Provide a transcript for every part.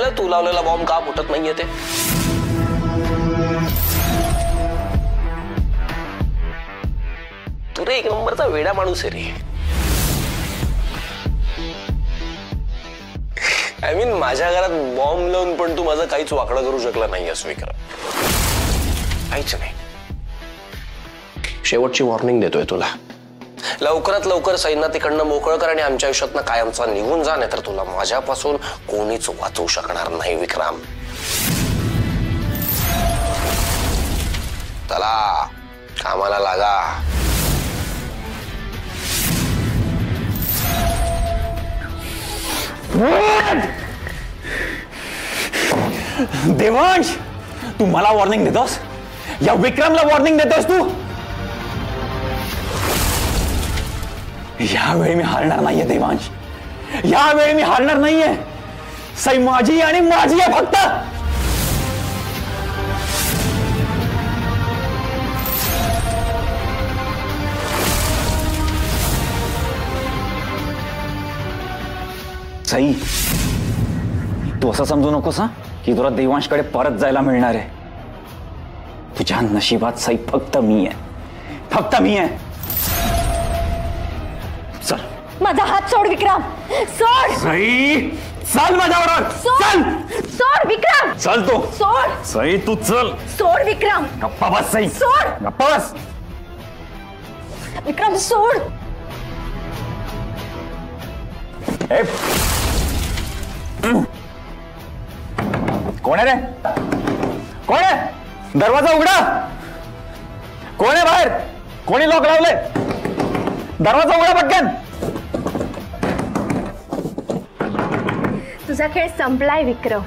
कळलं तू लावलेला बॉम्ब का फुटत नाहीये ते? तू रे एक नंबरचा वेडा माणूस आहे रे. आय मीन माझ्या घरात बॉम्ब लावून पण तू माझं काहीच वाकडं करू शकला नाहीयेस विक्रम. काहीच नाही. शेवटची वॉर्निंग देतोय तुला. लवकरात लवकर सैन्य तिकडनं मोकळं कर आणि आमच्या आयुष्यातनं कायमचा निघून जा, नाही तर तुला माझ्यापासून कोणीच वाचवू शकणार नाही विक्रम. चला कामाला लागा. देवांश, तू मला वॉर्निंग देतोस? या विक्रमला वॉर्निंग देतोस तू? यावेळी मी हारणार नाहीये देवांश, यावेळी मी हारणार नाहीये. सई माझी आणि माझी आहे फक्त. सई, तू असं समजू नकोस हा की तुला देवांशकडे परत जायला मिळणार आहे. तुझ्या नशिबात सई फक्त मी आहे, फक्त मी आहे. चल. माझा हात सोड विक्रम, सोड. सई चल माझ्याबरोबर. चल. सोड विक्रम. चल तू. सोड. सई तू चल. सोड विक्रम. गप्पा बस सई. सोड. गप्पा बस. विक्रम सोड. कोण आहे रे? कोण आहे? दरवाजा उघडा. कोण आहे बाहेर? कोणी लॉक लावले? दरवाजा उघडा पटकन. तुझा खेळ संपलाय विक्रम.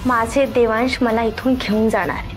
माझे देवांश मला इथून घेऊन जाणार.